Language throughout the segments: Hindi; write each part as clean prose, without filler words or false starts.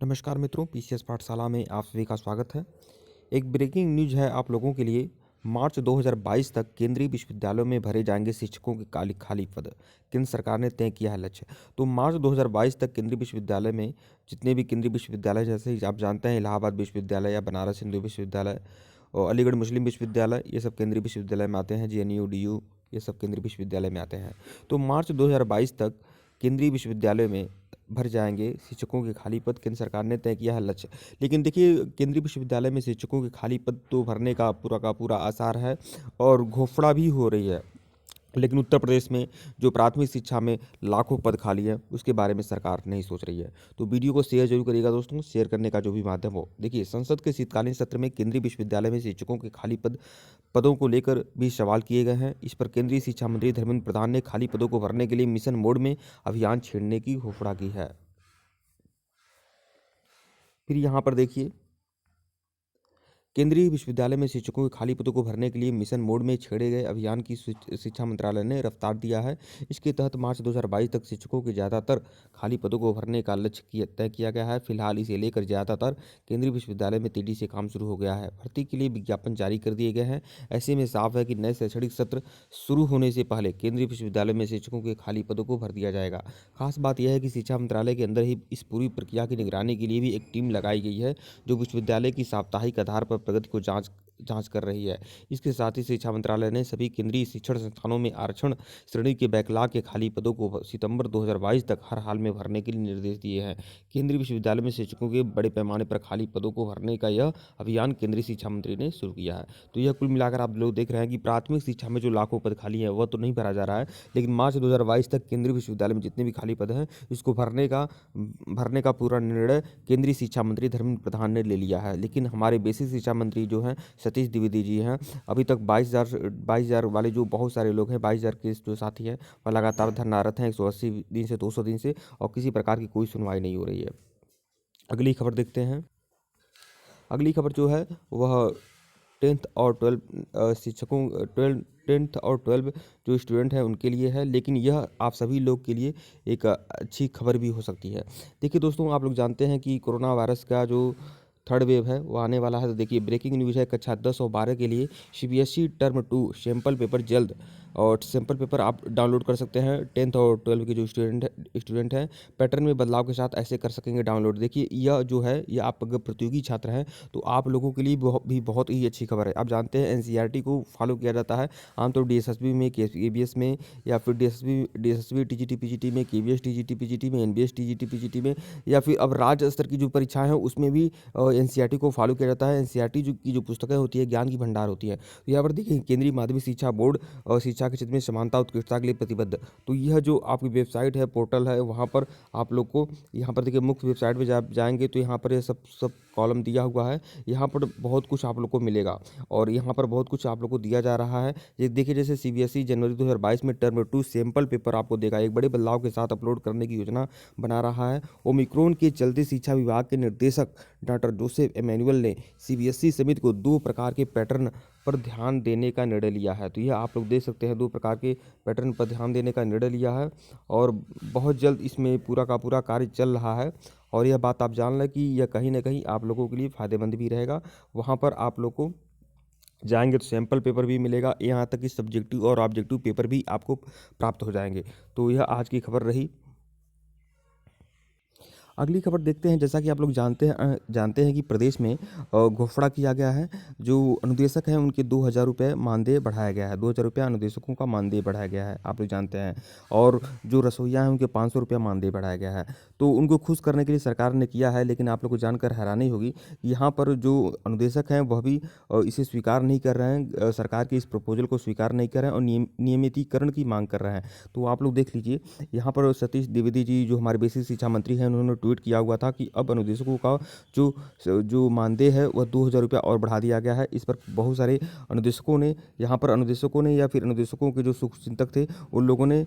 नमस्कार मित्रों, पीसीएस पाठशाला में आप सभी का स्वागत है। एक ब्रेकिंग न्यूज है आप लोगों के लिए। मार्च 2022 तक केंद्रीय विश्वविद्यालयों में भरे जाएंगे शिक्षकों के खाली पद। केंद्र सरकार ने तय किया है लक्ष्य। तो मार्च 2022 तक केंद्रीय विश्वविद्यालय में जितने भी केंद्रीय विश्वविद्यालय, जैसे आप जानते हैं इलाहाबाद विश्वविद्यालय या बनारस हिंदू विश्वविद्यालय और अलीगढ़ मुस्लिम विश्वविद्यालय, ये सब केंद्रीय विश्वविद्यालय में आते हैं। जेएनयू, डीयू, ये सब केंद्रीय विश्वविद्यालय में आते हैं। तो मार्च 2022 तक केंद्रीय विश्वविद्यालय में भर जाएंगे शिक्षकों के खाली पद। केंद्र सरकार ने तय किया है लक्ष्य। लेकिन देखिए, केंद्रीय विश्वविद्यालय में शिक्षकों के खाली पद तो भरने का पूरा आसार है और घोषणा भी हो रही है। लेकिन उत्तर प्रदेश में जो प्राथमिक शिक्षा में लाखों पद खाली है, उसके बारे में सरकार नहीं सोच रही है। तो वीडियो को शेयर जरूर करिएगा दोस्तों। शेयर करने का जो भी माध्यम हो। देखिए, संसद के शीतकालीन सत्र में केंद्रीय विश्वविद्यालय में शिक्षकों के खाली पदों को लेकर भी सवाल किए गए हैं। इस पर केंद्रीय शिक्षा मंत्री धर्मेंद्र प्रधान ने खाली पदों को भरने के लिए मिशन मोड में अभियान छेड़ने की घोषणा की है। फिर यहाँ पर देखिए, केंद्रीय विश्वविद्यालय में शिक्षकों के खाली पदों को भरने के लिए मिशन मोड में छेड़े गए अभियान की शिक्षा मंत्रालय ने रफ्तार दिया है। इसके तहत मार्च 2022 तक शिक्षकों के ज़्यादातर खाली पदों को भरने का लक्ष्य तय किया गया है। फिलहाल इसे लेकर ज़्यादातर केंद्रीय विश्वविद्यालय में तेजी से काम शुरू हो गया है। भर्ती के लिए विज्ञापन जारी कर दिए गए हैं। ऐसे में साफ है कि नए शैक्षणिक सत्र शुरू होने से पहले केंद्रीय विश्वविद्यालय में शिक्षकों के खाली पदों को भर दिया जाएगा। खास बात यह है कि शिक्षा मंत्रालय के अंदर ही इस पूरी प्रक्रिया की निगरानी के लिए भी एक टीम लगाई गई है, जो विश्वविद्यालय की साप्ताहिक आधार पर प्रगति को जांच कर रही है। इसके साथ ही शिक्षा मंत्रालय ने सभी केंद्रीय शिक्षण संस्थानों में आरक्षण श्रेणी के बैकलॉग के खाली पदों को सितंबर 2022 तक हर हाल में भरने के लिए निर्देश दिए हैं। केंद्रीय विश्वविद्यालय में शिक्षकों के बड़े पैमाने पर खाली पदों को भरने का यह अभियान केंद्रीय शिक्षा मंत्री ने शुरू किया है। तो यह कुल मिलाकर आप लोग देख रहे हैं कि प्राथमिक शिक्षा में जो लाखों पद खाली है वह तो नहीं भरा जा रहा है, लेकिन मार्च 2022 तक केंद्रीय विश्वविद्यालय में जितने भी खाली पद हैं इसको भरने का पूरा निर्णय केंद्रीय शिक्षा मंत्री धर्मेंद्र प्रधान ने ले लिया है। लेकिन हमारे बेसिक शिक्षा मंत्री जो हैं सतीश द्विवेदी जी हैं, अभी तक 22,000 वाले जो बहुत सारे लोग हैं, 22,000 के जो साथी हैं, वह लगातार धरनारत हैं 180 दिन से 200 दिन से, और किसी प्रकार की कोई सुनवाई नहीं हो रही है। अगली खबर देखते हैं। अगली खबर जो है वह 10th और 12 शिक्षकों 10th और 12 जो स्टूडेंट हैं उनके लिए है। लेकिन यह आप सभी लोग के लिए एक अच्छी खबर भी हो सकती है। देखिए दोस्तों, आप लोग जानते हैं कि कोरोना वायरस का जो थर्ड वेव है वो आने वाला है। तो देखिए, ब्रेकिंग न्यूज़ है, कक्षा 10 और 12 के लिए सीबीएसई टर्म 2 सैम्पल पेपर जल्द। और सैम्पल पेपर आप डाउनलोड कर सकते हैं। 10th और 12 के जो स्टूडेंट हैं पैटर्न में बदलाव के साथ ऐसे कर सकेंगे डाउनलोड। देखिए, यह जो है ये आप अगर प्रतियोगी छात्र हैं तो आप लोगों के लिए बहुत ही अच्छी खबर है। आप जानते हैं एनसीईआरटी को फॉलो किया जाता है आमतौर डीएसएसबी में, केबीएस में, या फिर डीएसएसबी टीजीटी पीजीटी में, केबीएस टीजीटी पीजीटी में, एनबीएस टीजीटी पीजीटी में, या फिर अब राज्य स्तर की जो परीक्षाएं हैं उसमें भी एनसीईआरटी को फॉलो किया जाता है। एनसीईआरटी की जो पुस्तकें होती है ज्ञान की भंडार होती है। तो यहाँ पर देखिए, केंद्रीय माध्यमिक शिक्षा बोर्ड और शिक्षा के क्षेत्र में समानता उत्कृष्टता के लिए प्रतिबद्ध। तो यह जो आपकी वेबसाइट है, पोर्टल है, वहाँ पर आप लोग को यहाँ पर देखिए मुख्य वेबसाइट पर जाएंगे तो यहाँ पर ये सब कॉलम दिया हुआ है। यहाँ पर बहुत कुछ आप लोग को मिलेगा और यहाँ पर बहुत कुछ आप लोग को दिया जा रहा है। ये देखिए, जैसे सीबीएसई जनवरी 2022 में टर्म 2 सैंपल पेपर आपको देगा एक बड़े बदलाव के साथ अपलोड करने की योजना बना रहा है। ओमिक्रॉन के चलते शिक्षा विभाग के निर्देशक डॉक्टर जोसेफ एमेनुअल ने सीबीएसई समिति को 2 प्रकार के पैटर्न पर ध्यान देने का निर्णय लिया है। तो यह आप लोग देख सकते हैं, 2 प्रकार के पैटर्न पर ध्यान देने का निर्णय लिया है और बहुत जल्द इसमें पूरा का पूरा कार्य चल रहा है। और यह बात आप जान लें कि यह कहीं ना कहीं आप लोगों के लिए फ़ायदेमंद भी रहेगा। वहाँ पर आप लोग को जाएंगे तो सैम्पल पेपर भी मिलेगा, यहाँ तक कि सब्जेक्टिव और ऑब्जेक्टिव पेपर भी आपको प्राप्त हो जाएंगे। तो यह आज की खबर रही। अगली खबर देखते हैं। जैसा कि आप लोग जानते हैं कि प्रदेश में घोषणा किया गया है, जो अनुदेशक हैं उनके 2,000 रुपये मानदेय बढ़ाया गया है। 2,000 रुपया अनुदेशकों का मानदेय बढ़ाया गया है, आप लोग जानते हैं। और जो रसोइया हैं उनके 500 रुपया मानदेय बढ़ाया गया है। तो उनको खुश करने के लिए सरकार ने किया है। लेकिन आप लोग को जानकर हैरानी होगी, यहाँ पर जो अनुदेशक हैं वह भी इसे स्वीकार नहीं कर रहे हैं, सरकार के इस प्रपोजल को स्वीकार नहीं कर रहे हैं और नियमितीकरण की मांग कर रहे हैं। तो आप लोग देख लीजिए, यहाँ पर सतीश द्विवेदी जी जो हमारे बेसिक शिक्षा मंत्री हैं, उन्होंने ट्वीट किया हुआ था कि अब अनुदेशकों का जो मानदेय है वह 2,000 रुपया और बढ़ा दिया गया है। इस पर बहुत सारे अनुदेशकों ने या फिर अनुदेशकों के जो शुभचिंतक थे उन लोगों ने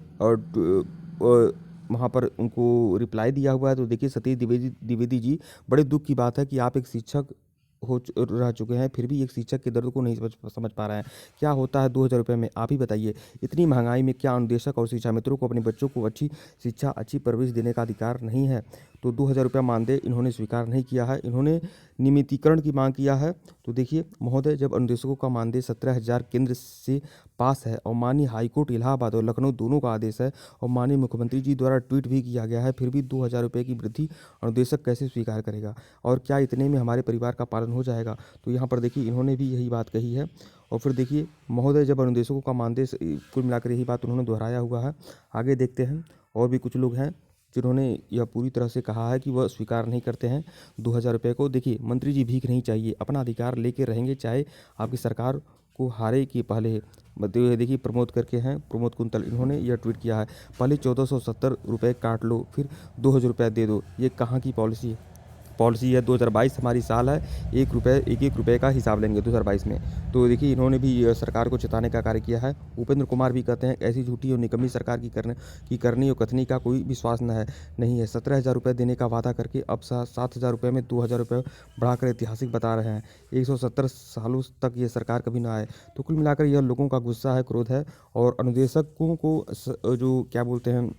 वहाँ पर उनको रिप्लाई दिया हुआ है। तो देखिए, सतीश द्विवेदी जी, बड़े दुख की बात है कि आप एक शिक्षक रह चुके हैं, फिर भी एक शिक्षक के दर्द को नहीं समझ पा रहे हैं। क्या होता है 2,000 रुपये में, आप ही बताइए। इतनी महंगाई में क्या अनुदेशक और शिक्षा मित्रों को अपने बच्चों को अच्छी शिक्षा, अच्छी परवरिश देने का अधिकार नहीं है? तो 2,000 रुपया मानदेय इन्होंने स्वीकार नहीं किया है। इन्होंने नियमितीकरण की मांग किया है। तो देखिए महोदय, जब अनुदेशकों का मानदेय 17,000 केंद्र से पास है और माननीय हाईकोर्ट इलाहाबाद और लखनऊ दोनों का आदेश है और माननीय मुख्यमंत्री जी द्वारा ट्वीट भी किया गया है, फिर भी 2,000 रुपये की वृद्धि अनुदेशक कैसे स्वीकार करेगा और क्या इतने में हमारे परिवार का पालन हो जाएगा। तो यहाँ पर देखिए इन्होंने भी यही बात कही है। और फिर देखिए महोदय, जब अनुदेशकों का मानदेय कुल मिलाकर यही बात उन्होंने दोहराया हुआ है। आगे देखते हैं, और भी कुछ लोग हैं जिन्होंने यह पूरी तरह से कहा है कि वह स्वीकार नहीं करते हैं 2,000 रुपये को। देखिए मंत्री जी भीख नहीं चाहिए, अपना अधिकार लेके रहेंगे, चाहे आपकी सरकार को हारे कि पहले। देखिए प्रमोद करके हैं, प्रमोद कुंतल, इन्होंने यह ट्वीट किया है, पहले 1470 रुपये काट लो, फिर 2,000 रुपया दे दो। ये कहाँ की पॉलिसी है। 2022 हमारी साल है, एक एक रुपये का हिसाब लेंगे 2022 में। तो देखिए इन्होंने भी सरकार को चेताने का कार्य किया है। उपेंद्र कुमार भी कहते हैं, ऐसी झूठी और निकम्मी सरकार की करनी और कथनी का कोई विश्वास नहीं है। 17,000 रुपये देने का वादा करके अब 7,000 रुपये में 2,000 रुपये बढ़ाकर ऐतिहासिक बता रहे हैं। 170 सालों तक ये सरकार कभी ना आए। तो कुल मिलाकर यह लोगों का गुस्सा है, क्रोध है। और अनुदेशकों को जो क्या बोलते हैं,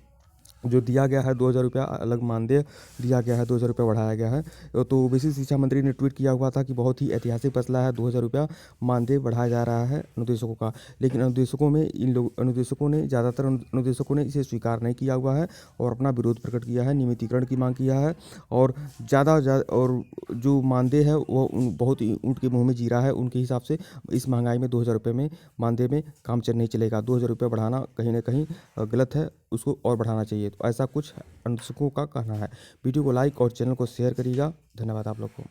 जो दिया गया है 2,000 रुपया अलग मानदेय दिया गया है, 2,000 रुपया बढ़ाया गया है। तो ओबीसी शिक्षा मंत्री ने ट्वीट किया हुआ था कि बहुत ही ऐतिहासिक फैसला है, 2,000 रुपया मानदेय बढ़ाया जा रहा है अनुदेशकों का। लेकिन अनुदेशकों ने ज़्यादातर अनुदेशकों ने इसे स्वीकार नहीं किया हुआ है और अपना विरोध प्रकट किया है, नियमितीकरण की मांग किया है। और और जो मानदेय है वो बहुत ही ऊँट के मुँह में जी रहा है। उनके हिसाब से इस महंगाई में 2,000 रुपये में मानदेय में काम नहीं चलेगा। 2,000 रुपये बढ़ाना कहीं ना कहीं गलत है, उसको और बढ़ाना चाहिए। तो ऐसा कुछ अनुदेशकों का कहना है। वीडियो को लाइक और चैनल को शेयर करिएगा। धन्यवाद आप लोग को।